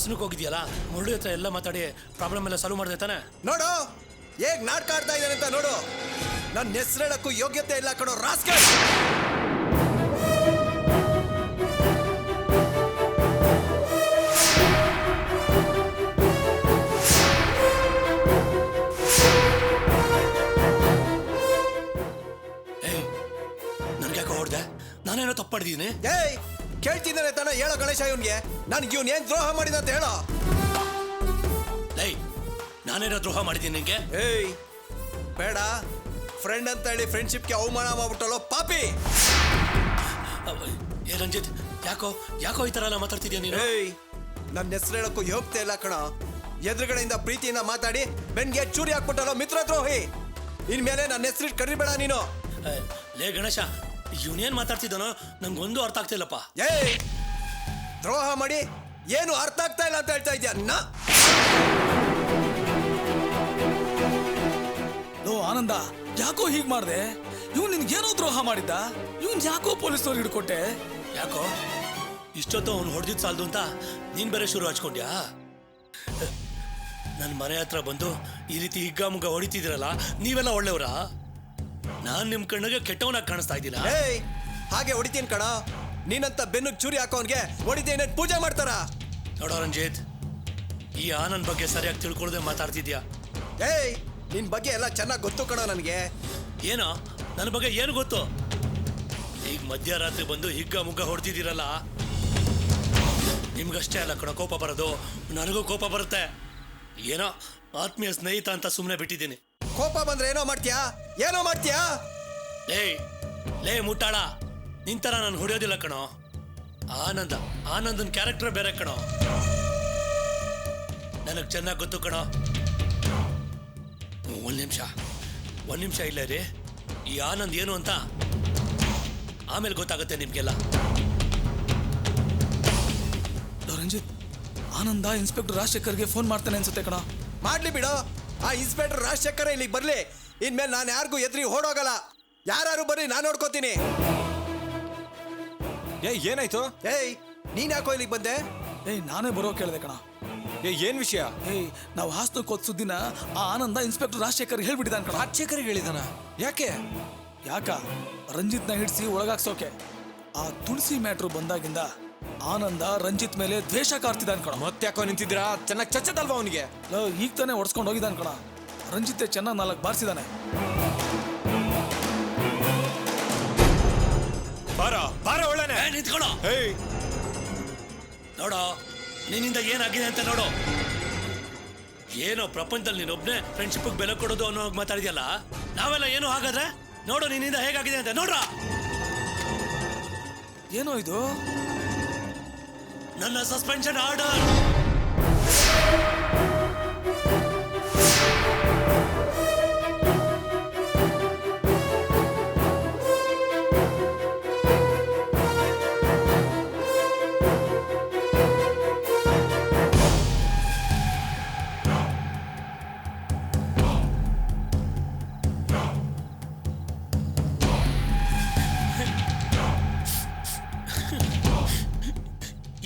ಹಾಸನಕ್ಕೆ ಹೋಗಿದ್ಯಲ್ಲ ಮುರಳಿ ಹತ್ರ ಎಲ್ಲ ಮಾತಾಡಿ ಪ್ರಾಬ್ಲಮ್ ಎಲ್ಲ ಸಾಲ್ವ್ ಮಾಡಿದೆ ತಾನೆ? ನೋಡು ಹೇಗ್ ನಾಟಕ ಆಡ್ತಾ ಇದ್ದಾನೆ ಅಂತ ನೋಡು. ನನ್ನ ಹೆಸರೇಳಕ್ಕೂ ಯೋಗ್ಯತೆ ಇಲ್ಲ ಕಣೋ ರಾಸ್ಕಲ್. ನನ್ಗ್ಯಾಕೆ ಹೊಡ್ದೆ? ನಾನೇನೋ ತಪ್ಪಾಡಿದ್ದೀನಿ? ಏಯ್ ಕೇಳ್ತಿದ್ದಾನೆ ತಾನ ಹೇಳೋ ಗಣೇಶ ಇವನ್ಗೆ. ನನ್ಗೆ ಇವ್ನು ಏನ್ ದ್ರೋಹ ಮಾಡಿದ ಅಂತ ಹೇಳೋ. ಲೈ ನಾನೇನೋ ದ್ರೋಹ ಮಾಡಿದ್ದೀನಿ ನಿಂಗೆ? ಏಯ್ ಬೇಡ, ಫ್ರೆಂಡ್ ಅಂತ ಹೇಳಿ ಫ್ರೆಂಡ್ಶಿಪ್ಗೆ ಅವಮಾನ ಮಾಡ್ಬಿಟ್ಟಲ್ಲೋ ಪಾಪಿ. ಏ ರಂಜಿತ್, ಯಾಕೋ ಈ ತರ ಎಲ್ಲ ಮಾತಾಡ್ತಿದ್ಯಾ ನೀನು? ಏಯ್ ನನ್ನ ಹೆಸರು ಹೇಳಕ್ಕೂ ಯೋಗ್ಯತೆ ಇಲ್ಲ ಕಣ. ಎದುರುಗಡೆಯಿಂದ ಪ್ರೀತಿಯಿಂದ ಮಾತಾಡಿ ಬೆನ್ಗೆ ಚೂರಿ ಹಾಕ್ಬಿಟ್ಟಲ್ಲೋ ಮಿತ್ರ ದ್ರೋಹಿ. ಇನ್ಮೇಲೆ ನನ್ನ ಹೆಸರಿಟ್ಟು ಕರಿಬೇಡ ನೀನು. ಲೇ ಗಣೇಶ, ಇವನೇನ್ ಮಾತಾಡ್ತಿದ್ದಾನೋ ನಂಗೊಂದು ಅರ್ಥ ಆಗ್ತಿಲ್ಲಪ್ಪ. ಏಯ್ ದ್ರೋಹ ಮಾಡಿ ಏನು ಅರ್ಥ ಆಗ್ತಾ ಇಲ್ಲ ಅಂತ ಹೇಳ್ತಾ ಇದ್ಯಾ? ಲೋ ಆನಂದ, ಯಾಕೋ ಹೀಗ್ ಮಾಡ್ದೆ? ಇವ್ನು ನಿನ್ಗೇನೋ ದ್ರೋಹ ಮಾಡಿದ್ದ? ಇವ್ನ್ ಯಾಕೋ ಪೊಲೀಸ್ನವ್ರು ಹಿಡ್ಕೊಟ್ಟೆ? ಯಾಕೋ ಇಷ್ಟೊತ್ತು ಅವ್ನು ಹೊಡೆದಿದ್ದು ಸಾಲದು ಅಂತ ನೀನ್ ಬೇರೆ ಶುರು ಹಚ್ಕೊಂಡ್ಯಾ? ನನ್ನ ಮನೆ ಹತ್ರ ಬಂದು ಈ ರೀತಿ ಹಿಗ್ಗಾಮುಗ್ಗ ಹೊಡಿತಿದ್ದೀರಲ್ಲ, ನೀವೆಲ್ಲ ಒಳ್ಳೆಯವರಾ? ನಾನ್ ನಿಮ್ ಕಣ್ಣಿಗೆ ಕೆಟ್ಟವನಾಗಿ ಕಾಣಿಸ್ತಾ ಇದ್ದೀನ? ಏಯ್ ಹಾಗೆ ಹೊಡಿತೀನಿ ಕಣ. ನೀನಂತ ಬೆನ್ನಿಗೆ ಚೂರಿ ಹಾಕೋನ್ಗೆ ಹೊಡಿತೇನೆ ಪೂಜೆ ಮಾಡ್ತಾರ? ನೋಡೋ ರಂಜಿತ್, ಈ ಆನಂದ್ ಬಗ್ಗೆ ಸರಿಯಾಗಿ ತಿಳ್ಕೊಳ್ದೆ ಮಾತಾಡ್ತಿದ್ಯಾ. ಏಯ್ ನಿನ್ ಬಗ್ಗೆ ಎಲ್ಲ ಚೆನ್ನಾಗಿ ಗೊತ್ತು ಕಣ ನನಗೆ. ಏನೋ ನನ್ನ ಬಗ್ಗೆ ಏನು ಗೊತ್ತು? ಈಗ ಮಧ್ಯರಾತ್ರಿ ಬಂದು ಹಿಗ್ಗ ಮುಗ್ಗ ಹೊಡ್ತಿದ್ದೀರಲ್ಲ, ನಿಮ್ಗಷ್ಟೇ ಅಲ್ಲ ಕಣ ಕೋಪ ಬರೋದು, ನನಗೂ ಕೋಪ ಬರುತ್ತೆ. ಏನೋ ಆತ್ಮೀಯ ಸ್ನೇಹಿತ ಅಂತ ಸುಮ್ಮನೆ ಬಿಟ್ಟಿದ್ದೀನಿ. ಕೋಪ ಬಂದ್ರೆ ಏನೋ ಮಾಡ್ತೀಯಾ? ಏನೋ ಮಾಡ್ತೀಯಾ? ಲೇ ಮುಟ್ಟಾಳ, ನಿಂತರ ನಾನು ಹೊಡೆಯೋದಿಲ್ಲ ಕಣೋ. ಆನಂದನ್ ಕ್ಯಾರೆಕ್ಟರ್ ಬೇರೆ ಕಣೋ, ನನಗೆ ಚೆನ್ನಾಗಿ ಗೊತ್ತು ಕಣೋ. ಒಂದ್ ನಿಮಿಷ ಇಲ್ಲ ರೀ. ಈ ಆನಂದ್ ಏನು ಅಂತ ಆಮೇಲೆ ಗೊತ್ತಾಗುತ್ತೆ ನಿಮ್ಗೆಲ್ಲ. ರಂಜಿತ್, ಆನಂದ ಇನ್ಸ್ಪೆಕ್ಟರ್ ರಾಜಶೇಖರ್ಗೆ ಫೋನ್ ಮಾಡ್ತಾನೆ ಅನ್ಸುತ್ತೆ ಕಣ. ಮಾಡ್ಲಿ ಬಿಡೋ. ಆ ಇನ್ಸ್ಪೆಕ್ಟರ್ ರಾಜಶೇಖರ ಇಲ್ಲಿಗೆ ಬರ್ಲಿ. ಇನ್ಮೇಲೆ ನಾನು ಯಾರಿಗೂ ಎದ್ರಿ ಓಡೋಗಲ್ಲ. ಯಾರು ಬರ್ರಿ, ನಾನು ನೋಡ್ಕೋತೀನಿ. ಏನಾಯ್ತು? ಏಯ್ ನೀನ್ ಯಾಕೋ ಇಲ್ಲಿಗೆ ಬಂದೆ? ಏಯ್ ನಾನೇ ಬರೋ ಕೇಳಿದೆ ಕಣ. ಏನ್ ವಿಷಯ? ಏಯ್ ನಾವು ಹಾಸನಕ್ಕೆ ಹೋದ ಸುದ್ದಿನ ಆ ಆನಂದ ಇನ್ಸ್ಪೆಕ್ಟರ್ ರಾಜಶೇಖರ್ ಹೇಳ್ಬಿಟ್ಟಿದ್ದಾನ ಕಣ. ರಾಜಶೇಖರ್ಗೆ ಹೇಳಿದಾನ? ಯಾಕ ರಂಜಿತ್ನ ಹಿಡಿಸಿ ಒಳಗಾಕ್ಸೋಕೆ. ಆ ತುಳಸಿ ಮ್ಯಾಟ್ರು ಬಂದಾಗಿಂದ ಆನಂದ ರಂಜಿತ್ ಮೇಲೆ ದ್ವೇಷ ಕಾರ್ತಿದ್ದಾನ ಕಣ. ಮತ್ತೆ ಯಾಕೋ ನಿಂತಿದ್ದೀರಾ? ಚೆನ್ನಾಗಿ ಚಚ್ಚದಲ್ವಾ ಅವನಿಗೆ? ಈಗ ತಾನೇ ಹೊಡ್ಸ್ಕೊಂಡು ಹೋಗಿದ್ದಾನ ಕಣ. ರಂಜಿತ್ ಚೆನ್ನಾಗಿ 4 ಬಾರಿಸಿದಾನೆ. ಬಾರ ಒಳ್ಳೆನೆ ನಿಂತ್ಕೊಳ್ಳೋ. ನೋಡೋ ನಿನ್ನಿಂದ ಏನಾಗಿದೆ ಅಂತ ನೋಡು. ಏನೋ ಪ್ರಪಂಚದಲ್ಲಿ ನೀನೊಬ್ನೇ ಫ್ರೆಂಡ್ಶಿಪ್ ಬೆಲೆ ಕೊಡೋದು ಅನ್ನೋ ಮಾತಾಡಿದ್ಯಲ್ಲ, ನಾವೆಲ್ಲ ಏನು ಹಾಗಾದ್ರೆ ನೋಡು ನಿನ್ನಿಂದ ಹೇಗಾಗಿದೆ ಅಂತ ನೋಡ್ರ. ಏನೋ ಇದು? ನನ್ನ ಸಸ್ಪೆನ್ಷನ್ ಆರ್ಡರ್.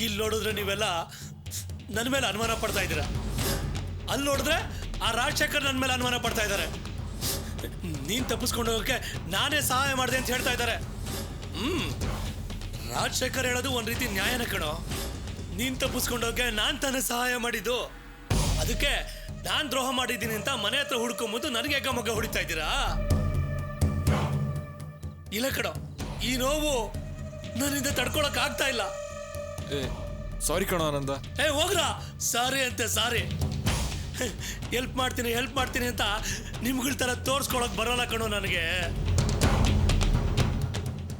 ಇಲ್ಲಿ ನೋಡಿದ್ರೆ ನೀವೆಲ್ಲ ನನ್ನ ಮೇಲೆ ಅನುಮಾನ ಪಡ್ತಾ ಇದ್ದೀರಾ, ಅಲ್ಲಿ ನೋಡಿದ್ರೆ ಆ ರಾಜಶೇಖರ್ ನನ್ನ ಮೇಲೆ ಅನುಮಾನ ಪಡ್ತಾ ಇದ್ದಾರೆ. ನೀನ್ ತಪ್ಪಿಸ್ಕೊಂಡು ಹೋಗೋಕೆ ನಾನೇ ಸಹಾಯ ಮಾಡಿದೆ ಅಂತ ಹೇಳ್ತಾ ಇದ್ದಾರೆ. ರಾಜಶೇಖರ್ ಹೇಳೋದು ಒಂದ್ ರೀತಿ ನ್ಯಾಯನ ಕಣೋ. ನೀನ್ ತಪ್ಪಿಸ್ಕೊಂಡು ಹೋಗೋಕೆ ನಾನ್ ತಾನೇ ಸಹಾಯ ಮಾಡಿದ್ದು. ಅದಕ್ಕೆ ನಾನ್ ದ್ರೋಹ ಮಾಡಿದ್ದೀನಿ ಅಂತ ಮನೆ ಹತ್ರ ಹುಡ್ಕೊಂಬಂದು ನನಗೆ ಮಗ ಹೊಡಿತಾ ಇದ್ದೀರಾ? ಇಲ್ಲ ಕಣೋ, ಈ ನೋವು ನನ್ನಿಂದ ತಡ್ಕೊಳಕ್ ಆಗ್ತಾ ಇಲ್ಲ. ಸಾರಿ ಕಣೋ ಆನಂದ. ಹೋಗ್ರಾ, ಸಾರಿ ಅಂತೆ ಸಾರಿ. ಹೆಲ್ಪ್ ಮಾಡ್ತೀನಿ ಅಂತ ನಿಮ್ಗಳ ತರ ತೋರ್ಸ್ಕೊಳಕ್ ಬರೋಲ್ಲ ಕಣೋ ನನಗೆ.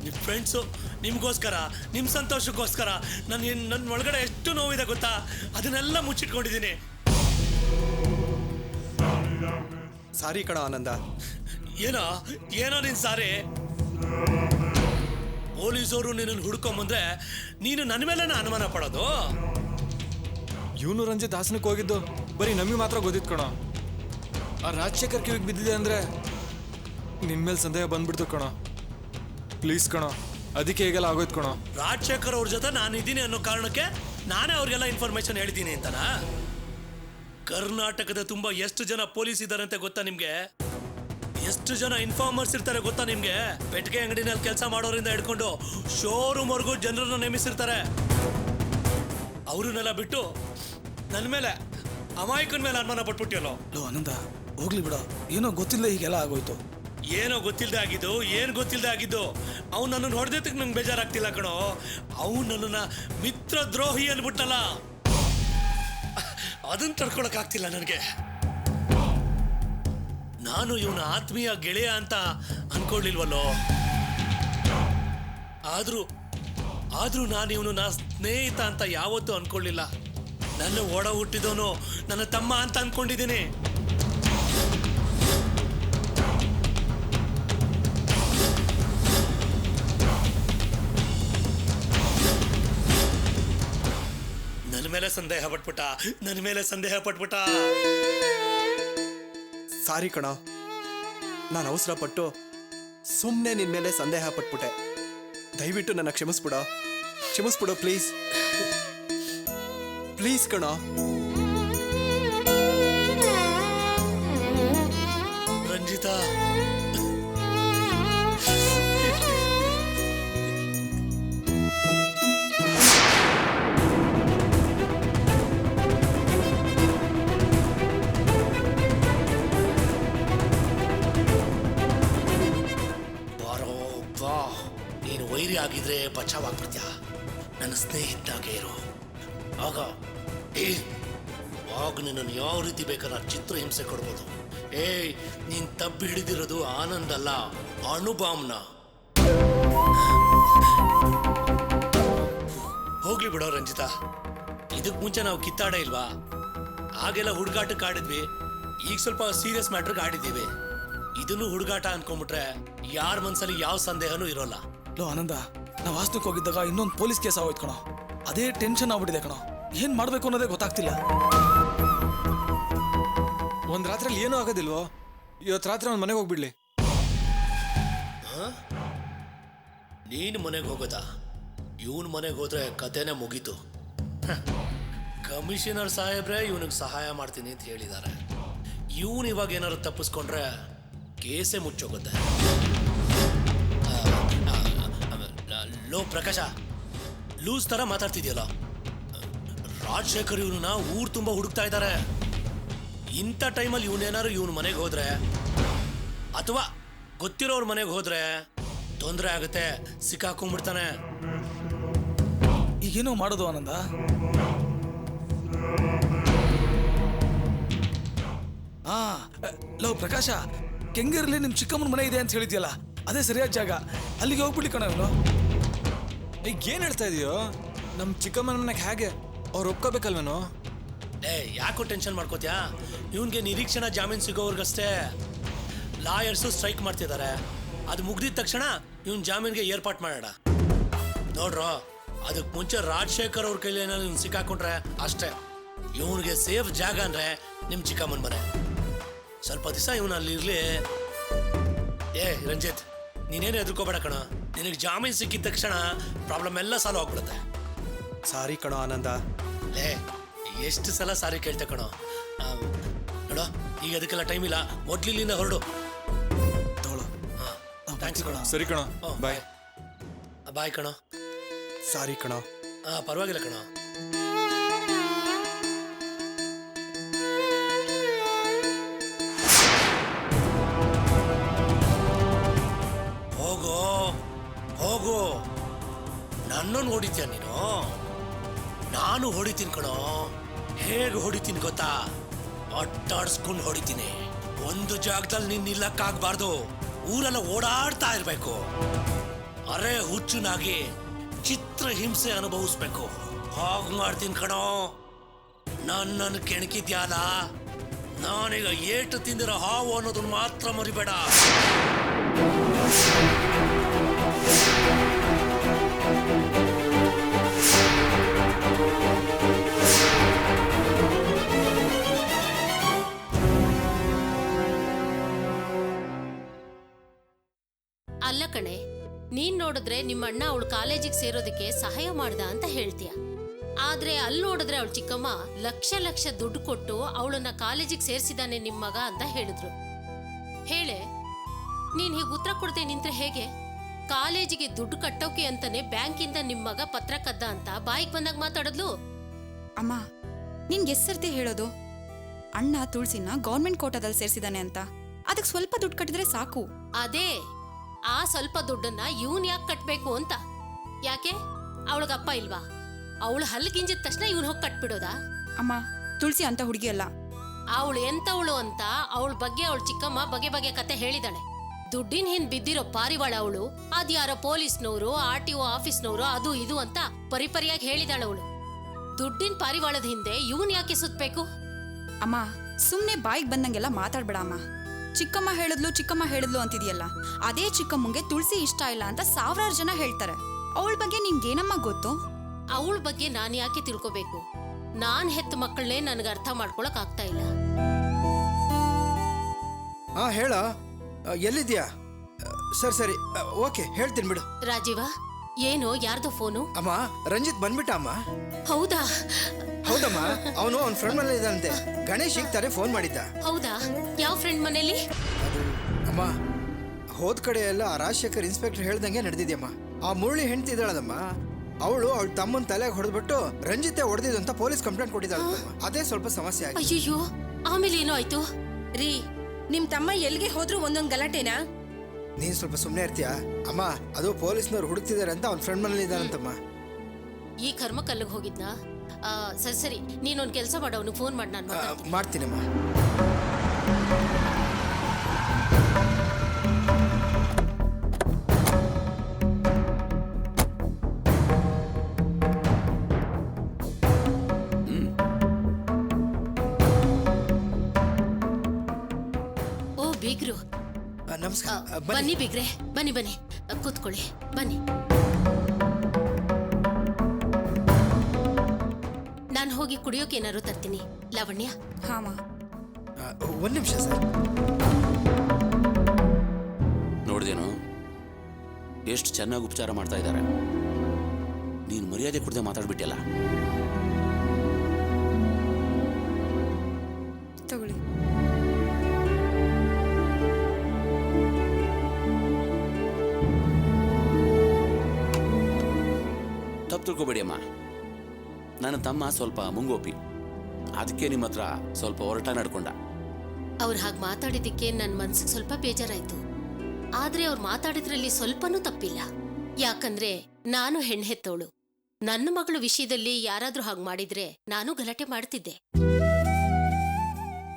ನಿಮ್ ಫ್ರೆಂಡ್ಸು ನಿಮ್ಗೋಸ್ಕರ, ನಿಮ್ ಸಂತೋಷಕ್ಕೋಸ್ಕರ ನನ್ನ ಒಳಗಡೆ ಎಷ್ಟು ನೋವಿದೆ ಗೊತ್ತಾ? ಅದನ್ನೆಲ್ಲ ಮುಚ್ಚಿಟ್ಕೊಂಡಿದ್ದೀನಿ. ಸಾರಿ ಕಣ ಆನಂದ. ಏನೋ ನೀನ್ ಸಾರಿ. ಪೊಲೀಸರು ನಿನ್ನನ್ನು ಹುಡ್ಕೊಂಬಂದ್ರೆ ನೀನು ನನ್ನ ಮೇಲೆ ಅನುಮಾನ ಪಡೋದು? ಇವನು ರಂಜಿತ್ ಹಾಸನಕ್ಕೆ ಹೋಗಿದ್ದು ಬರೀ ನಮಗೆ ಮಾತ್ರ ಗೊತ್ತಿತ್ತು ಕಣೋ. ಆ ರಾಜಶೇಖರ್ ಕಿವಿಗೆ ಬಿದ್ದಿದೆ ಅಂದ್ರೆ ನಿನ್ ಮೇಲೆ ಸಂದೇಹ ಬಂದ್ಬಿಡ್ತು ಕಣೋ. ಪ್ಲೀಸ್ ಕಣೋ, ಅದಕ್ಕೆ ಈಗೆಲ್ಲ ಆಗೋಯ್ತು ಕಣೋ. ರಾಜಶೇಖರ್ ಅವ್ರ ಜೊತೆ ನಾನು ಇದ್ದೀನಿ ಅನ್ನೋ ಕಾರಣಕ್ಕೆ ನಾನೇ ಅವ್ರಿಗೆಲ್ಲ ಇನ್ಫಾರ್ಮೇಶನ್ ಹೇಳಿದ್ದೀನಿ ಅಂತನಾ? ಕರ್ನಾಟಕದ ತುಂಬಾ ಎಷ್ಟು ಜನ ಪೊಲೀಸ್ ಇದ್ದಾರೆ ಅಂತ ಗೊತ್ತಾ ನಿಮ್ಗೆ? ಎಷ್ಟು ಜನ ಇನ್ಫಾರ್ಮರ್ಸ್ ಇರ್ತಾರೆ ಗೊತ್ತಾ ನಿಮ್ಗೆ? ಪೆಟ್ಟಿಗೆ ಅಂಗಡಿನಲ್ಲಿ ಕೆಲಸ ಮಾಡೋರಿಂದ ಹಿಡ್ಕೊಂಡು ಶೋರೂಮ್ ವರ್ಗೂ ಜನರನ್ನ ನೇಮಿಸಿರ್ತಾರೆ. ಅವ್ರನ್ನೆಲ್ಲ ಬಿಟ್ಟು ನನ್ನ ಮೇಲೆ ಅಮಾಯಕನ ಮೇಲೆ ಅನುಮಾನ ಪಟ್ಬಿಟ್ಟಿಯಲ್ಲೋ. ಲೋ ಆನಂದ, ಹೋಗ್ಲಿ ಬಿಡ. ಏನೋ ಗೊತ್ತಿಲ್ಲ ಹೀಗೆಲ್ಲ ಆಗೋಯ್ತು. ಏನೋ ಗೊತ್ತಿಲ್ಲದೆ ಆಗಿದ್ದು, ಏನು ಗೊತ್ತಿಲ್ಲದೆ ಆಗಿದ್ದು. ಅವ್ನು ನನ್ನನ್ನು ಹೊಡೆದಕ್ಕೆ ನಂಗೆ ಬೇಜಾರಾಗ್ತಿಲ್ಲ ಕಣೋ. ಅವ್ನು ನನ್ನನ್ನ ಮಿತ್ರ ದ್ರೋಹಿ ಅನ್ಬಿಟ್ಟಲ್ಲ, ಅದನ್ನ ತಡ್ಕೊಳಕ್ ಆಗ್ತಿಲ್ಲ ನನಗೆ. ನಾನು ಇವನ ಆತ್ಮೀಯ ಗೆಳೆಯ ಅಂತ ಅನ್ಕೊಳ್ಳಿಲ್ವಲ್ಲೋ. ಆದ್ರೂ ನಾನು ಇವನು ನಾ ಸ್ನೇಹಿತ ಅಂತ ಯಾವತ್ತೂ ಅನ್ಕೊಳ್ಳಿಲ್ಲ. ನನ್ನ ಒಡ ಹುಟ್ಟಿದವನು ನನ್ನ ತಮ್ಮ ಅಂತ ಅನ್ಕೊಂಡಿದ್ದೀನಿ. ನನ್ನ ಮೇಲೆ ಸಂದೇಹ ಪಟ್ಬಿಟ್ಟ. ಸಾರಿ ಕಣ, ನಾನು ಅವಸರ ಪಟ್ಟು ಸುಮ್ಮನೆ ನಿನ್ನ ಮೇಲೆ ಸಂದೇಹ ಪಟ್ಬಿಟ್ಟೆ. ದಯವಿಟ್ಟು ನನ್ನ ಕ್ಷಮಿಸ್ಬಿಡು ಪ್ಲೀಸ್ ಪ್ಲೀಸ್ ಕಣ. ರಂಜಿತಾ, ನೀನು ವೈರಿ ಆಗಿದ್ರೆ ಬಚಾವಾಗ್ಬಿಡ್ತೀಯ. ನನ್ನ ಸ್ನೇಹಿತನಾಗೆ ಇರು. ಆಗ ನಿನ್ನನ್ನು ಯಾವ ರೀತಿ ಬೇಕಾದ್ರೆ ಚಿತ್ರ ಹಿಂಸೆ ಕೊಡ್ಬೋದು. ನೀನ್ ತಪ್ಪು ಹಿಡಿದಿರೋದು ಆನಂದ್ ಅಲ್ಲ, ಅಣುಬಾಮ್ನ. ಹೋಗ್ಲಿ ಬಿಡೋ ರಂಜಿತಾ, ಇದಕ್ ಮುಂಚೆ ನಾವು ಕಿತ್ತಾಡ ಇಲ್ವಾ? ಆಗೆಲ್ಲ ಹುಡುಗಾಟಕ್ಕೆ ಆಡಿದ್ವಿ, ಈಗ ಸ್ವಲ್ಪ ಸೀರಿಯಸ್ ಮ್ಯಾಟ್ರಿಗೆ ಆಡಿದ್ದೀವಿ. ಇದನ್ನು ಹುಡುಗಾಟ ಅನ್ಕೊಂಡ್ಬಿಟ್ರೆ ಯಾರ ಮನ್ಸಲ್ಲಿ ಯಾವ ಸಂದೇಹನೂ ಇರೋಲ್ಲ. ಲೋ ಆನಂದ, ನಾವು ವಾಸ್ತವಕ್ಕೆ ಹೋಗಿದ್ದಾಗ ಇನ್ನೊಂದು ಪೊಲೀಸ್ ಕೇಸ್ ಆಗೋಯ್ತು ಕಣೋ. ಅದೇ ಟೆನ್ಷನ್ ಆಗ್ಬಿಟ್ಟಿದೆ ಕಣೋ. ಏನ್ ಮಾಡ್ಬೇಕು ಅನ್ನೋದೇ ಗೊತ್ತಾಗ್ತಿಲ್ಲ. ಒಂದ್ ರಾತ್ರಿಯಲ್ಲಿ ಏನೂ ಆಗೋದಿಲ್ವೋ? ಇವತ್ತು ರಾತ್ರಿ ಅವ್ನ ಮನೆಗೆ ಹೋಗ್ಬಿಡ್ಲಿ. ನೀನು ಮನೆಗೆ ಹೋಗೋದಾ? ಇವನ್ ಮನೆಗೆ ಹೋದ್ರೆ ಕತೆನೇ ಮುಗೀತು. ಕಮಿಷನರ್ ಸಾಹೇಬ್ರೆ ಇವನಿಗೆ ಸಹಾಯ ಮಾಡ್ತೀನಿ ಅಂತ ಹೇಳಿದ್ದಾರೆ. ಇವನು ಇವಾಗ ಏನಾದ್ರು ತಪ್ಪಿಸ್ಕೊಂಡ್ರೆ ಕೇಸೇ ಮುಚ್ಚೋಗುತ್ತೆ. ಲೋ ಪ್ರಕಾಶ, ಲೂಸ್ ತರ ಮಾತಾಡ್ತಿದ್ಯಲ್ಲ. ರಾಜಶೇಖರ್ ಇವನನ್ನ ಊರ್ ತುಂಬಾ ಹುಡುಕ್ತಾ ಇದ್ದಾರೆ. ಇಂಥ ಟೈಮಲ್ಲಿ ಇವನೇನಾದ್ರು ಇವನ್ ಮನೆಗೆ ಹೋದ್ರೆ ಅಥವಾ ಗೊತ್ತಿರೋರ್ ಮನೆಗೆ ಹೋದ್ರೆ ತೊಂದರೆ ಆಗುತ್ತೆ, ಸಿಕ್ಕಾಕೊಂಡ್ಬಿಡ್ತಾನೆ. ಈಗೇನೋ ಮಾಡೋದು ಆನಂದ? ಲೋ ಪ್ರಕಾಶ, ಕೆಂಗೇರಲ್ಲಿ ನಿಮ್ ಚಿಕ್ಕಮ್ಮನ ಮನೆ ಇದೆ ಅಂತ ಹೇಳಿದ್ಯಲ್ಲ, ಅದೇ ಸರಿಯಾದ ಜಾಗ. ಅಲ್ಲಿಗೆ ಹೋಗ್ಬಿಡ್ಲಿ ಕಣ ಇವನು. ಈಗ ಏನ್ ಹೇಳ್ತಾ ಇದೀಯೋ? ನಮ್ ಚಿಕ್ಕಮ್ಮನ ಮನೆಗೆ ಹೇಗೆ ಅವ್ರು ಒಪ್ಕೋಬೇಕಲ್ವೇನೋ? ಯಾಕೋ ಟೆನ್ಷನ್ ಮಾಡ್ಕೋತ್ಯಾ? ಇವನ್ಗೆ ನಿರೀಕ್ಷಣಾ ಜಾಮೀನು ಸಿಗೋವರ್ಗಷ್ಟೇ. ಲಾಯರ್ಸು ಸ್ಟ್ರೈಕ್ ಮಾಡ್ತಿದ್ದಾರೆ. ಅದು ಮುಗ್ದಿದ ತಕ್ಷಣ ಇವನ್ ಜಾಮೀನ್ಗೆ ಏರ್ಪಾಟ್ ಮಾಡೋಣ. ನೋಡ್ರೋ, ಅದಕ್ಕೆ ಮುಂಚೆ ರಾಜಶೇಖರ್ ಅವ್ರ ಕೈಲಿ ಏನಾದ್ರು ಇವ್ನು ಸಿಕ್ಕಾಕೊಂಡ್ರೆ ಅಷ್ಟೇ. ಇವನಿಗೆ ಸೇಫ್ ಜಾಗ ಅಂದ್ರೆ ನಿಮ್ ಚಿಕ್ಕಮ್ಮನ ಮನೆ. ಸ್ವಲ್ಪ ದಿವಸ ಇವನು ಅಲ್ಲಿ ಇರ್ಲಿ. ರಂಜಿತ್, ನೀನೇನು ಎದುರ್ಕೋಬೇಡ ಕಣ. ನಿನಗೆ ಜಾಮೀನು ಸಿಕ್ಕಿದ ತಕ್ಷಣ ಪ್ರಾಬ್ಲಮ್ ಎಲ್ಲ ಸಾಲ್ವ್ ಆಗ್ಬಿಡುತ್ತೆ. ಸಾರಿ ಕಣೋ ಆನಂದ. ಎಷ್ಟು ಸಲ ಸಾರಿ ಕೇಳ್ತೆ ಕಣೋ. ನೋಡೋ, ಈಗ ಅದಕ್ಕೆಲ್ಲ ಟೈಮ್ ಇಲ್ಲ. ಮೊದ್ಲಿಲ್ಲಿಂದ ಹೊರಡು. ಥ್ಯಾಂಕ್ಸ್ ಕಣೋ. ಸರಿ ಕಣೋ, ಬಾಯ್. ಬಾಯ್ ಕಣೋ. ಸಾರಿ ಕಣೋ. ಪರವಾಗಿಲ್ಲ ಕಣೋ. ಹೋಗು. ನನ್ನನ್ನು ಹೊಡಿತೀಯ ನೀನು? ನಾನು ಹೊಡಿತೀನಿ ಕಣೋ. ಹೇಗೆ ಹೊಡಿತೀನಿ ಗೊತ್ತಾ? ಅಟ್ಟಾಡ್ಸ್ಕೊಂಡು ಹೊಡಿತೀನಿ. ಒಂದು ಜಾಗದಲ್ಲಿ ನೀನ್ ನಿಲ್ಲಕ್ಕಾಗಬಾರ್ದು. ಊರೆಲ್ಲ ಓಡಾಡ್ತಾ ಇರ್ಬೇಕು. ಅರೆ ಹುಚ್ಚುನಾಗಿ ಚಿತ್ರ ಹಿಂಸೆ ಅನುಭವಿಸ್ಬೇಕು. ಹಾಗೆ ಮಾಡ್ತೀನಿ ಕಣೋ. ನನ್ನನ್ನು ಕೆಣಕಿದ್ಯಾಲ, ನಾನೀಗ ಏಟು ತಿಂದಿರೋ ಹಾವು ಅನ್ನೋದನ್ನ ಮಾತ್ರ ಮರಿಬೇಡ. ಅಲ್ಲ ಕಣೆ, ನೀನ್ ನೋಡಿದ್ರೆ ನಿಮ್ಮ ಅಣ್ಣ ಅವಳು ಕಾಲೇಜಿಗೆ ಸೇರೋದಕ್ಕೆ ಸಹಾಯ ಮಾಡ್ದ ಅಂತ ಹೇಳ್ತೀಯ. ಆದ್ರೆ ಅಲ್ಲಿ ನೋಡಿದ್ರೆ ಅವಳ ಚಿಕ್ಕಮ್ಮ ಲಕ್ಷ ಲಕ್ಷ ದುಡ್ಡು ಕೊಟ್ಟು ಅವಳನ್ನ ಕಾಲೇಜಿಗೆ ಸೇರ್ಸಿದಾನೆ ನಿಮ್ ಮಗ ಅಂತ ಹೇಳಿದ್ರು. ಹೇಳೆ, ನೀನ್ ಹೀಗೆ ಉತ್ತರ ಕೊಡದೆ ನಿಂತ್ರೆ ಹೇಗೆ? ಕಾಲೇಜಿಗೆ ದುಡ್ಡು ಕಟ್ಟೋಕೆ ಅಂತಾನೆ ಬ್ಯಾಂಕಿಂದ ನಿಮ್ ಮಗ ಪತ್ರ ಕದ್ದ ಅಂತ ಬಾಯಿಗೆ ಬಂದಾಗ ಮಾತಾಡದ್ಲು. ಅಮ್ಮ, ನಿನ್ಗೆ ಎಷ್ಟ್ ಸರ್ತಿ ಹೇಳೋದು ಅಣ್ಣ ತುಳಸಿನ ಗೌರ್ಮೆಂಟ್ ಕೋಟಾದಲ್ಲಿ ಸೇರ್ಸಿದಾನೆ ಅಂತ? ಅದಕ್ಕೆ ಸ್ವಲ್ಪ ದುಡ್ಡು ಕಟ್ಟಿದ್ರೆ ಸಾಕು. ಅದೇ ಆ ಸ್ವಲ್ಪ ದುಡ್ಡನ್ನ ಇವನ್ ಯಾಕೆ ಕಟ್ಬೇಕು ಅಂತ. ಯಾಕೆ ಅವಳಗಪ್ಪ ಇಲ್ವಾ? ಅವಳು ಹಲ್ಗಿಂಜಿದ ತಕ್ಷಣ ಇವನ್ ಹೋಗಿ ಕಟ್ಬಿಡೋದಾ? ಅಮ್ಮ, ತುಳಸಿ ಅಂತ ಹುಡುಗಿ ಅಲ್ಲ. ಅವಳು ಎಂತವಳು ಅಂತ ಅವಳ ಬಗ್ಗೆ ಅವಳ ಚಿಕ್ಕಮ್ಮ ಬಗೆ ಬಗೆ ಕತೆ ಹೇಳಿದಾಳೆ. ದುಡ್ಡಿನ ಹಿಂದ್ ಬಿದ್ದಿರೋ ಪಾರಿವಾಳ ಅವಳು. ಅದ್ಯಾರೋ ಪೊಲೀಸ್ನವರು, RTO ಆಫೀಸ್ನವರು, ಅದು ಇದು ಅಂತ ಪರಿಪರಿಯಾಗಿ ಹೇಳಿದಾಳೆ ಅವಳು. ದುಡ್ಡಿನ ಪಾರಿವಾಳದ ಹಿಂದೆ ಇವನ್ ಯಾಕೆ ಸುತ್ತಬೇಕು? ಅಮ್ಮ, ಸುಮ್ನೆ ಬಾಯಿಗೆ ಬಂದಂಗೆಲ್ಲ ಮಾತಾಡ್ಬೇಡ ಅಮ್ಮ. ಚಿಕ್ಕಮ್ಮ ಹೇಳಿದ್ಲು ಅಂತಿದೆಯಲ್ಲ, ಅದೇ ಚಿಕ್ಕಮ್ಮಂಗೆ ತುಳಸಿ ಇಷ್ಟ ಇಲ್ಲ ಅಂತ ಸಾವಿರಾರು ಜನ ಹೇಳ್ತಾರೆ. ಅವಳ ಬಗ್ಗೆ ನಿಮ್ಗೇನಮ್ಮ ಗೊತ್ತು? ಅವಳ ಬಗ್ಗೆ ನಾನ್ ಯಾಕೆ ತಿಳ್ಕೋಬೇಕು? ನಾನ್ ಹೆತ್ತ ಮಕ್ಕಳನ್ನೇ ನನಗೆ ಅರ್ಥ ಮಾಡ್ಕೊಳಕ್ ಆಗ್ತಾ ಇಲ್ಲ. ಹೇಳ, ಎಲ್ಲಿದ್ಯಾ? ಸರಿ ಓಕೆ, ಹೇಳ್ತೀನಿ ಬಿಡು. ರಾಜೀವ, ಏನೋ ಯಾರ್ದೋ ಫೋನು? ಅಮ್ಮ, ರಂಜಿತ್ ಬಂದ್ಬಿಟ್ಟ ಅಮ್ಮ. ಹೌದಾ? ಹೌದಮ್ಮ, ಅವನು ಅವ್ನ ಫ್ರೆಂಡ್ ಮನೇಲಿ ಇದ್ದಾನಂತೆ. ಗಣೇಶ್ ಈಗ ತಾರೆ ಫೋನ್ ಮಾಡಿದ್ದ. ಹೌದಾ? ಯಾವ ಫ್ರೆಂಡ್ ಮನೇಲಿ? ಅದು ಅಮ್ಮ, ಹೋದ್ ಕಡೆ ಎಲ್ಲ ರಾಜಶೇಖರ್ ಇನ್ಸ್ಪೆಕ್ಟರ್ ಹೇಳ್ದಂಗೆ ನಡೆದಿದ್ಯಮ್ಮ. ಆ ಮುರಳಿ ಹೆಂಡ್ತಿ ಇದ್ದಾಳದಮ್ಮ, ಅವಳು ಅವಳ ತಮ್ಮನ ತಲೆಗೆ ಹೊಡೆದ್ಬಿಟ್ಟು ರಂಜಿತೆ ಹೊಡೆದಿದ್ದು ಅಂತ ಪೊಲೀಸ್ ಕಂಪ್ಲೇಂಟ್ ಕೊಟ್ಟಿದ್ದಾಳೆ. ಅದೇ ಸ್ವಲ್ಪ ಸಮಸ್ಯೆ ಆಗಿದೆ. ಅಯ್ಯೋ, ಆಮೇಲೆ ಏನೋ ಆಯ್ತು? ರೀ, ನಿಮ್ ತಮ್ಮ ಎಲ್ಲಿಗೆ ಹೋದ್ರು ಒಂದೊಂದ್ ಗಲಾಟೆನಾ? ನೀನ್ ಸ್ವಲ್ಪ ಸುಮ್ಮನೆ ಇರ್ತೀಯಾ ಅಮ್ಮ? ಅದು ಪೊಲೀಸ್ನವ್ರು ಹುಡುಕ್ತಿದಾರೆ ಅಂತ ಅವ್ನ ಫ್ರೆಂಡ್ ಮನೇಲಿ ಇದ್ದಾನಂತಮ್ಮ. ಈ ಕರ್ಮ ಕಲ್ಲಿಗೆ ಹೋಗಿದ್ನಾ? ಸರಿ, ನೀನೊಂದು ಕೆಲಸ ಮಾಡು, ಅವನಿಗೆ ಫೋನ್ ಮಾಡಿ ನಾನು ಮಾಡ್ತೀನಮ್ಮ. ಓ ಬೀಗ್ರು, ನಮಸ್ಕಾರ. ಬನ್ನಿ ಬೀಗ್ರೆ, ಬನ್ನಿ ಕೂತ್ಕೊಳ್ಳಿ, ಬನ್ನಿ. ನಾನು ಹೋಗಿ ಕುಡಿಯೋಕೆ ಏನಾದ್ರು ತರ್ತೀನಿ. ಲಾವಣ್ಯ? ಹಾಮ, ಒಂದ್ ನಿಮಿಷ ಸರ್. ನೋಡ್ದೇನು ಎಷ್ಟು ಚೆನ್ನಾಗಿ ಉಪಚಾರ ಮಾಡ್ತಾ ಇದ್ದಾರೆ. ನೀನು ಮರ್ಯಾದೆ ಕೊಡದೆ ಮಾತಾಡ್ಬಿಟ್ಟಿಲ್ಲ. ತಗೊಳ್ಳಿ. ತಪ್ಪು ತಿಳ್ಕೊಬೇಡಿ ಅಮ್ಮ, ನನ್ನ ತಮ್ಮ ಸ್ವಲ್ಪ ಮುಂಗೋಪಿ, ಅದಕ್ಕೆ ನಿಮ್ಮ ಹತ್ರ ಸ್ವಲ್ಪ ಹೊರಟ ನಡ್ಕೊಂಡ. ಅವ್ರು ಹಾಗೆ ಮಾತಾಡಿದ್ದಕ್ಕೆ ನನ್ನ ಮನ್ಸಿಗೆ ಸ್ವಲ್ಪ ಬೇಜಾರಾಯ್ತು. ಆದ್ರೆ ಅವ್ರು ಮಾತಾಡಿದ್ರಲ್ಲಿ ಸ್ವಲ್ಪನೂ ತಪ್ಪಿಲ್ಲ. ಯಾಕಂದ್ರೆ ನಾನು ಹೆಣ್ಣೆತ್ತವಳು. ನನ್ನ ಮಗಳ ವಿಷಯದಲ್ಲಿ ಯಾರಾದ್ರೂ ಹಾಗೆ ಮಾಡಿದ್ರೆ ನಾನು ಗಲಾಟೆ ಮಾಡ್ತಿದ್ದೆ.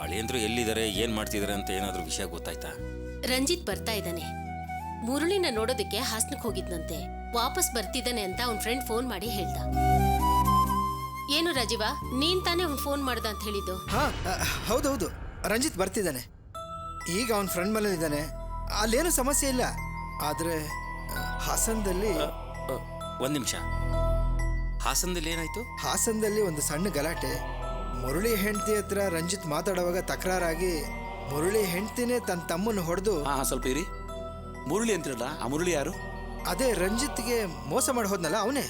ಅಳಿಯಂದ್ರು ಎಲ್ಲಿದ್ದಾರೆ, ಏನ್ ಮಾಡ್ತಿದಾರೆ ಅಂತ ಏನಾದ್ರೂ ವಿಷಯ ಗೊತ್ತಾಯ್ತಾ? ರಂಜಿತ್ ಬರ್ತಾ ಇದ್ದಾನೆ. ಮುರಳಿನ ನೋಡೋದಕ್ಕೆ ಹಾಸನಕ್ಕೆ ಹೋಗಿದ್ನಂತೆ. ವಾಪಸ್ ಬರ್ತಿದ್ದಾನೆ ಅಂತ ಅವ್ನ ಫ್ರೆಂಡ್ ಫೋನ್ ಮಾಡಿ ಹೇಳ್ದ. ಏನು ರಾಜೀವ, ನೀನ್ ತಾನೇ ಅವ್ನು ಫೋನ್ ಮಾಡ್ದ ಅಂತ ಹೇಳಿದ್ದು? ಹೌದೌದು, ರಂಜಿತ್ ಬರ್ತಿದ್ದಾನೆ. ಈಗ ಅವನ ಫ್ರೆಂಡ್ ಮನೇಲಿ ಇದ್ದಾನೆ. ಅಲ್ಲೇನು ಸಮಸ್ಯೆ ಇಲ್ಲ. ಆದ್ರೆ ಹಾಸನದಲ್ಲಿ ಒಂದ್ ನಿಮಿಷ, ಹಾಸನದಲ್ಲಿ ಏನಾಯ್ತು? ಹಾಸನದಲ್ಲಿ ಒಂದು ಸಣ್ಣ ಗಲಾಟೆ. ಮುರಳಿ ಹೆಂಡತಿ ಹತ್ರ ರಂಜಿತ್ ಮಾತಾಡುವಾಗ ತಕರಾರಾಗಿ ಮುರಳಿ ಹೆಂಡತಿನೇ ತನ್ನ ತಮ್ಮನ್ನು ಹೊಡೆದು. ಸ್ವಲ್ಪ ಇರಿ. ಮುರಳಿ ಅಂತಿರಲ್ಲ, ಆ ಮುರಳಿ ಯಾರು? ಅದೇ ರಂಜಿತ್ಗೆ ಮೋಸ ಮಾಡಿ ಹೋದ್ನಲ್ಲ ಅವನೇ.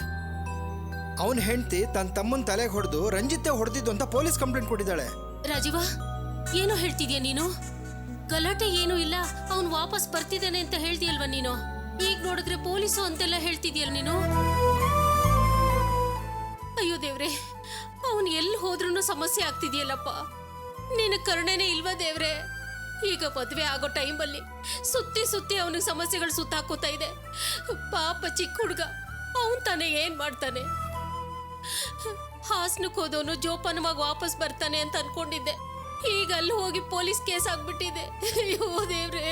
ಅವನ ಹೆಂಡತಿ ತನ್ನ ತಮ್ಮನ ತಲೆಗೆ ಹೊಡೆದು ರಂಜಿತ್ತೇ ಹೊಡೆದಿದ್ದು ಅಂತ ಪೊಲೀಸ್ ಕಂಪ್ಲೇಂಟ್ ಕೊಟ್ಟಿದ್ದಾಳೆ. ರಾಜೀವ, ಏನೋ ಹೇಳ್ತಿದ್ಯಾ ನೀನು? ಗಲಾಟೆ ಏನೂ ಇಲ್ಲ, ಅವ್ನು ವಾಪಸ್ ಬರ್ತಿದ್ದಾನೆ ಅಂತ ಹೇಳ್ತೀಯಲ್ವ ನೀನು. ಈಗ ನೋಡಿದ್ರೆ ಪೊಲೀಸು ಅಂತೆಲ್ಲ ಹೇಳ್ತಿದ್ಯಲ್ಲ ನೀನು. ಅಯ್ಯೋ ದೇವ್ರೆ, ಅವನು ಎಲ್ಲಿ ಹೋದ್ರೂ ಸಮಸ್ಯೆ ಆಗ್ತಿದ್ಯಲ್ಲಪ್ಪ. ನಿನ್ನ ಕರುಣೆನೇ ಇಲ್ವಾ ದೇವ್ರೆ? ಈಗ ಮದ್ವೆ ಆಗೋ ಟೈಮಲ್ಲಿ ಸುತ್ತಿ ಅವನಿಗೆ ಸಮಸ್ಯೆಗಳು ಸುತ್ತಾಕೋತಾ ಇದೆ. ಪಾಪ ಚಿಕ್ಕ ಹುಡುಗ, ಅವನ್ ತಾನೇ ಏನ್ ಮಾಡ್ತಾನೆ? ಹಾಸನಕ್ಕೆ ಹೋದವನು ಜೋಪಾನವಾಗಿ ವಾಪಸ್ ಬರ್ತಾನೆ ಅಂತ ಅನ್ಕೊಂಡಿದ್ದೆ. ಈಗ ಅಲ್ಲಿ ಹೋಗಿ ಪೊಲೀಸ್ ಕೇಸ್ ಆಗ್ಬಿಟ್ಟಿದೆ. ಅಯ್ಯೋ ದೇವ್ರೆ,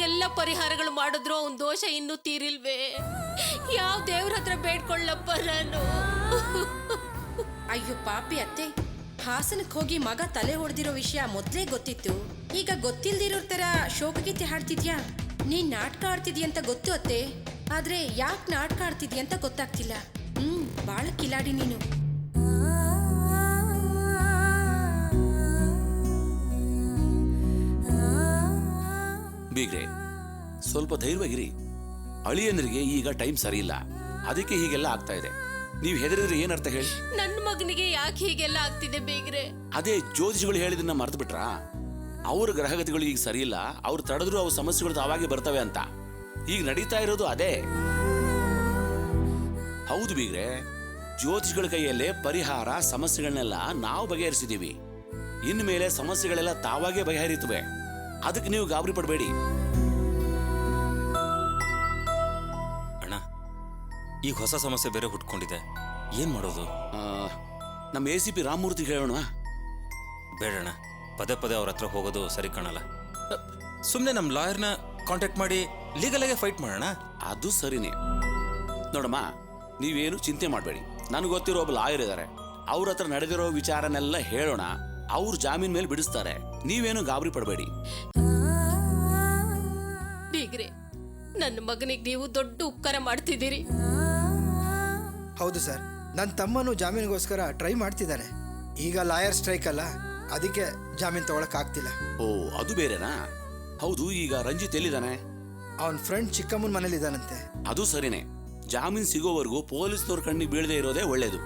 ಎಲ್ಲ ಪರಿಹಾರಗಳು ಮಾಡಿದ್ರು ಅವನ್ ದೋಷ ಇನ್ನೂ ತೀರಿಲ್ವೇ? ಯಾವ ದೇವ್ರ ಹತ್ರ ಬೇಡ್ಕೊಳ್ಳಪ್ಪ ನಾನು? ಅಯ್ಯೋ ಪಾಪಿ ಅತ್ತೆ, ಹಾಸನಕ್ಕೆ ಹೋಗಿ ಮಗ ತಲೆ ಹೊಡೆದಿರೋ ವಿಷಯ ಮೊದ್ಲೇ ಗೊತ್ತಿತ್ತು. ಈಗ ಗೊತ್ತಿಲ್ದಿರೋ ತರ ಶೋಕಗೀತೆ ಹಾಡ್ತಿದ್ಯಾ? ನೀನ್ ನಾಟಕ ಆಡ್ತಿದ್ಯ ಅಂತ ಗೊತ್ತು ಅತ್ತೆ, ಆದ್ರೆ ಯಾಕೆ ನಾಟಕ ಆಡ್ತಿದ್ಯ ಅಂತ ಗೊತ್ತಾಗ್ತಿಲ್ಲ. ಬಾಳ ಕಿಲಾಡಿ ನೀನು. ಬೀಗ್ರೆ, ಸ್ವಲ್ಪ ಧೈರ್ಯವಾಗಿರಿ. ಅಳಿಯಂದ್ರಿಗೆ ಈಗ ಟೈಮ್ ಸರಿ ಇಲ್ಲ, ಅದಕ್ಕೆ ಹೀಗೆಲ್ಲ ಆಗ್ತಾ ಇದೆ. ನೀವು ಹೆದರಿದ್ರೆ ಏನರ್ಥ ಹೇಳಿ? ನನ್ನ ಮಗನಿಗೆ ಯಾಕೆ ಹೀಗೆಲ್ಲ ಆಗ್ತಿದೆ ಬೇಗ್ರೆ? ಅದೇ ಜ್ಯೋತಿಷಿಗಳು ಹೇಳಿದನ್ನ ಮರ್ತು ಬಿಟ್ರಾ? ಅವ್ರ ಗ್ರಹಗತಿಗಳು ಈಗ ಸರಿ ಇಲ್ಲ, ಅವ್ರು ತಡೆದ್ರು ಅವ್ರ ಸಮಸ್ಯೆಗಳು ಅವಾಗೆ ಬರ್ತವೆ ಅಂತ. ಈಗ ನಡೀತಾ ಇರೋದು ಅದೇ. ಹೌದು ಬೀಗ್ರೆ, ಜ್ಯೋತಿಷಿಗಳ ಕೈಯಲ್ಲೇ ಪರಿಹಾರ ಸಮಸ್ಯೆಗಳನ್ನೆಲ್ಲ ನಾವು ಬಗೆಹರಿಸಿದೀವಿ. ಇನ್ಮೇಲೆ ಸಮಸ್ಯೆಗಳೆಲ್ಲ ತಾವಾಗೇ ಬಗೆಹರಿಯುತ್ತವೆ. ಅದಕ್ಕೆ ನೀವು ಗಾಬರಿ ಪಡಬೇಡಿ. ಅಣ್ಣ, ಈಗ ಹೊಸ ಸಮಸ್ಯೆ ಬೇರೆ ಹುಟ್ಕೊಂಡಿದೆ, ಏನ್ ಮಾಡೋದು? ನಮ್ಮ ACP ರಾಮಮೂರ್ತಿ ಹೇಳೋಣ. ಬೇಡಣ್ಣ, ಪದೇ ಪದೇ ಅವ್ರ ಹತ್ರ ಹೋಗೋದು ಸರಿ ಕಾಣಲ್ಲ. ಸುಮ್ಮನೆ ನಮ್ಮ ಲಾಯರ್ನ ಕಾಂಟ್ಯಾಕ್ಟ್ ಮಾಡಿ ಲೀಗಲಾಗೆ ಫೈಟ್ ಮಾಡೋಣ. ಅದು ಸರಿನೇ. ನೋಡಮ್ಮ, ನೀವೇನು ಚಿಂತೆ ಮಾಡಬೇಡಿ. ನನಗೆ ಗೊತ್ತಿರೋ ಒಬ್ಬ ಲಾಯರ್ ಇದ್ದಾರೆ, ಅವ್ರ ಹತ್ರ ನಡೆದಿರೋ ವಿಚಾರನೆಲ್ಲ ಹೇಳೋಣ. ಅವ್ರು ಜಾಮೀನ್ ಮೇಲೆ ಬಿಡಿಸ್ತಾರೆ. ನೀವೇನು ಗಾಬರಿ ಪಡಬೇಡಿ. ಬೇಗ್ರೆ, ನನ್ನ ಮಗನಿಗೆ ನೀವು ದೊಡ್ಡ ಉಪಕಾರ ಮಾಡ್ತಿದ್ದೀರಿ. ಹೌದು ಸರ್, ನನ್ನ ತಮ್ಮನು ಜಾಮೀನಿಗೋಸ್ಕರ ಟ್ರೈ ಮಾಡ್ತಿದ್ದಾನೆ. ಈಗ ಲಾಯರ್ ಸ್ಟ್ರೈಕ್ ಅಲ್ಲ, ಅದಕ್ಕೆ ಜಾಮೀನು ತಗೊಳಕ್ ಆಗ್ತಿಲ್ಲ. ಓ, ಅದು ಬೇರೆನಾ? ಹೌದು, ಈಗ ರಂಜಿತ್ ಎಲ್ಲಿದ್ದಾನೆ? ಅವನ ಫ್ರೆಂಡ್ ಚಿಕ್ಕಮ್ಮನ ಮನೇಲಿ ಇದ್ದಾನಂತೆ. ಅದು ಸರಿನೇ. ಜಾಮೀನ್ ಸಿಗೋವರೆಗೂ ಪೊಲೀಸ್ನವ್ರ ಕಣ್ಣಿಗೆ ಬೀಳದೆ ಇರೋದೇ ಒಳ್ಳೇದು.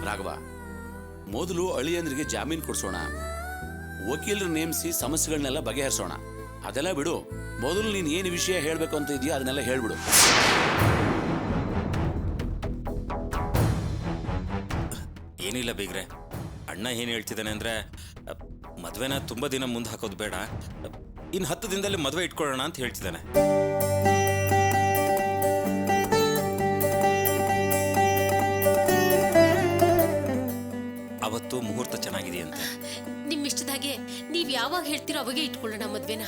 ರಾಘವ, ಮೊದಲು ಅಳಿಯಂದ್ರಿಗೆ ಜಾಮೀನು ಕೊಡ್ಸೋಣ, ವಕೀಲರು ನೇಮಿಸಿ ಸಮಸ್ಯೆಗಳನ್ನೆಲ್ಲ ಬಗೆಹರಿಸೋಣ. ಅದೆಲ್ಲ ಬಿಡು, ಮೊದಲು ನೀನು ಏನು ವಿಷಯ ಹೇಳಬೇಕು ಅಂತ ಇದೆಯಾ ಅದನ್ನೆಲ್ಲ ಹೇಳ್ಬಿಡು. ಏನಿಲ್ಲ ಬೀಗ್ರೆ, ಅಣ್ಣ ಏನು ಹೇಳ್ತಿದ್ದಾನೆ ಅಂದರೆ, ಮದುವೆನ ತುಂಬ ದಿನ ಮುಂದೆ ಹಾಕೋದು ಬೇಡ, ಇನ್ನು 10 ದಿನದಲ್ಲಿ ಮದುವೆ ಇಟ್ಕೊಳ್ಳೋಣ ಅಂತ ಹೇಳ್ತಿದ್ದಾನೆ. ಅವತ್ತು ಮುಹೂರ್ತ ಚೆನ್ನಾಗಿದೆಯಂತೆ. ನಿಮ್ಮಿಷ್ಟದಾಗೆ ನೀವ್ ಯಾವಾಗ ಹೇಳ್ತೀರೋ ಅವಾಗೆ ಇಟ್ಕೊಳ್ಳೋಣ ಮದ್ವೆನ.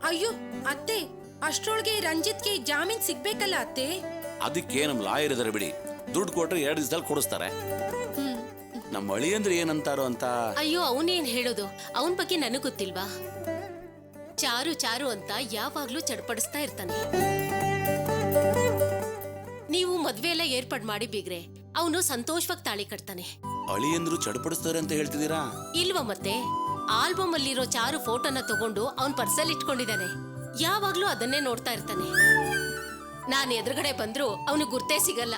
ಅಯ್ಯೋ ಅತ್ತೆ, ಅಷ್ಟ್ರೊಳಗೆ ರಂಜಿತ್ಗೆ ಜಾಮೀನ್ ಸಿಗ್ಬೇಕಲ್ಲ ಅತ್ತೆ. ಅದಕ್ಕೆ ನಮ್ಮ ಲಾಯರ್ ಇದಾರೆ ಬಿಡಿ, ದುಡ್ಡು ಕೊಟ್ಟರೆ 2 ದಿವಸದಲ್ಲಿ ಕೊಡಿಸ್ತಾರೆ. ನಮ್ಮ ಅಳಿಯಂದ್ರೆ ಏನಂತಾರೋ ಅಂತ. ಅಯ್ಯೋ, ಅವನೇನ್ ಹೇಳೋದು, ಅವನ ಬಗ್ಗೆ ನನಗ್ ಗೊತ್ತಿಲ್ವಾ? ಚಾರು ಚಾರು ಅಂತ ಯಾವಾಗ್ಲೂ ಚಡ್ಪಡಿಸ್ತಾ ಇರ್ತಾನೆ. ನೀವು ಮದ್ವೆ ಎಲ್ಲ ಏರ್ಪಾಡ್ ಮಾಡಿ ಬೀಗ್ರೆ, ಅವನು ಸಂತೋಷವಾಗಿ ತಾಳಿ ಕಟ್ತಾನೆ. ಅಳಿಯಂದ್ರು ಚಡಪಡಿಸ್ತಾರೆ ಅಂತ ಹೇಳ್ತಿದ್ದೀರಾ? ಇಲ್ವಾ ಮತ್ತೆ, ಆಲ್ಬಮ್ ಅಲ್ಲಿರೋ ಚಾರು ಫೋಟೋನ ತಗೊಂಡು ಅವನ್ ಪರ್ಸಲ್ಲಿ ಇಟ್ಕೊಂಡಿದ್ದಾನೆ. ಯಾವಾಗ್ಲೂ ಅದನ್ನೇ ನೋಡ್ತಾ ಇರ್ತಾನೆ. ನಾನು ಎದುರುಗಡೆ ಬಂದ್ರು ಅವನು ಗುರ್ತೇ ಸಿಗಲ್ಲ.